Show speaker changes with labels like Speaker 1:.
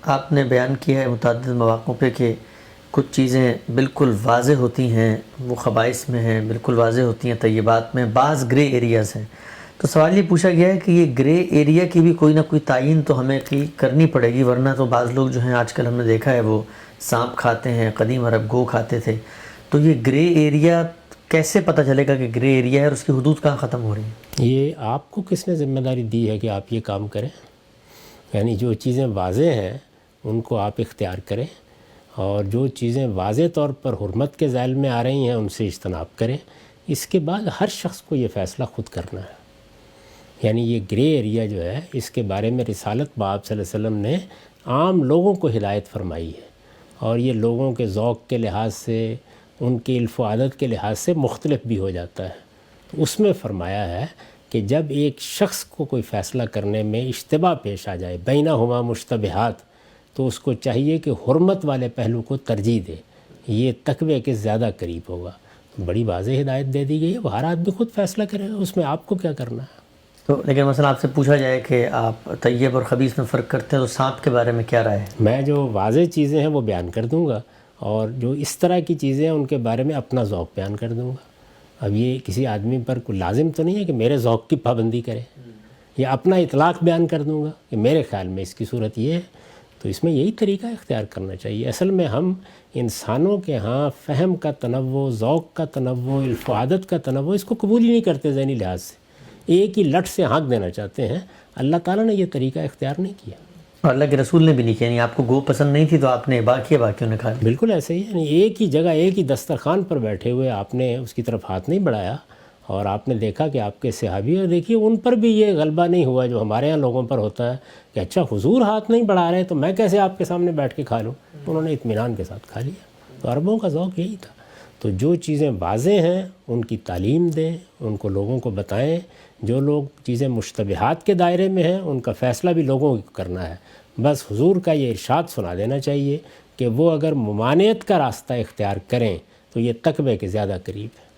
Speaker 1: آپ نے بیان کیا ہے متعدد مواقع پہ کہ کچھ چیزیں بالکل واضح ہوتی ہیں، وہ خبائث میں ہیں، بالکل واضح ہوتی ہیں طیبات میں، بعض گرے ایریاز ہیں۔ تو سوال یہ پوچھا گیا ہے کہ یہ گرے ایریا کی بھی کوئی نہ کوئی تعین تو ہمیں کرنی پڑے گی، ورنہ تو بعض لوگ جو ہیں آج کل ہم نے دیکھا ہے وہ سانپ کھاتے ہیں، قدیم عرب گو کھاتے تھے۔ تو یہ گرے ایریا کیسے پتہ چلے گا کہ گرے ایریا ہے اور اس کی حدود کہاں ختم ہو رہی ہیں؟
Speaker 2: یہ آپ کو کس نے ذمہ داری دی ہے کہ آپ یہ کام کریں؟ یعنی جو چیزیں واضح ہیں ان کو آپ اختیار کریں، اور جو چیزیں واضح طور پر حرمت کے ذیل میں آ رہی ہیں ان سے اجتناب کریں۔ اس کے بعد ہر شخص کو یہ فیصلہ خود کرنا ہے۔ یعنی یہ گرے ایریا جو ہے اس کے بارے میں رسالت باب صلی اللہ علیہ وسلم نے عام لوگوں کو ہدایت فرمائی ہے، اور یہ لوگوں کے ذوق کے لحاظ سے، ان کی عرف و عادت کے لحاظ سے مختلف بھی ہو جاتا ہے۔ اس میں فرمایا ہے کہ جب ایک شخص کو کوئی فیصلہ کرنے میں اشتباہ پیش آ جائے، بینہما مشتبہات، تو اس کو چاہیے کہ حرمت والے پہلو کو ترجیح دے، یہ تقوی کے زیادہ قریب ہوگا۔ بڑی واضح ہدایت دے دی گئی ہے، وہ ہر آدمی خود فیصلہ کرے گا، اس میں آپ کو کیا کرنا ہے۔
Speaker 1: تو لیکن مثلا آپ سے پوچھا جائے کہ آپ طیب اور خبیث میں فرق کرتے ہیں، تو سانپ کے بارے میں کیا رائے ہے؟
Speaker 2: میں جو واضح چیزیں ہیں وہ بیان کر دوں گا، اور جو اس طرح کی چیزیں ہیں ان کے بارے میں اپنا ذوق بیان کر دوں گا۔ اب یہ کسی آدمی پر کوئی لازم تو نہیں ہے کہ میرے ذوق کی پابندی کرے، یا اپنا اطلاق بیان کر دوں گا کہ میرے خیال میں اس کی صورت یہ ہے۔ تو اس میں یہی طریقہ اختیار کرنا چاہیے۔ اصل میں ہم انسانوں کے ہاں فہم کا تنوع، ذوق کا تنوع، عرف و عادت کا تنوع، اس کو قبول ہی نہیں کرتے ذہنی لحاظ سے، ایک ہی لٹ سے ہانک دینا چاہتے ہیں۔ اللہ تعالیٰ نے یہ طریقہ اختیار نہیں کیا،
Speaker 1: اور اللہ کے رسول نے بھی نہیں کیا، یعنی آپ کو گو پسند نہیں تھی تو آپ نے باقیوں نے کھا لیا۔
Speaker 2: بالکل ایسے ہی، یعنی ایک ہی جگہ ایک ہی دسترخوان پر بیٹھے ہوئے آپ نے اس کی طرف ہاتھ نہیں بڑھایا، اور آپ نے دیکھا کہ آپ کے صحابی، اور دیکھیے ان پر بھی یہ غلبہ نہیں ہوا جو ہمارے ہاں لوگوں پر ہوتا ہے کہ اچھا حضور ہاتھ نہیں بڑھا رہے تو میں کیسے آپ کے سامنے بیٹھ کے کھا لوں۔ انہوں نے اطمینان کے ساتھ کھا لیا۔ تو عربوں کا ذوق یہی تھا۔ تو جو چیزیں واضح ہیں ان کی تعلیم دیں، ان کو لوگوں کو بتائیں۔ جو لوگ چیزیں مشتبہات کے دائرے میں ہیں ان کا فیصلہ بھی لوگوں کو کرنا ہے۔ بس حضور کا یہ ارشاد سنا دینا چاہیے کہ وہ اگر ممانعت کا راستہ اختیار کریں تو یہ تقوی کے زیادہ قریب ہے۔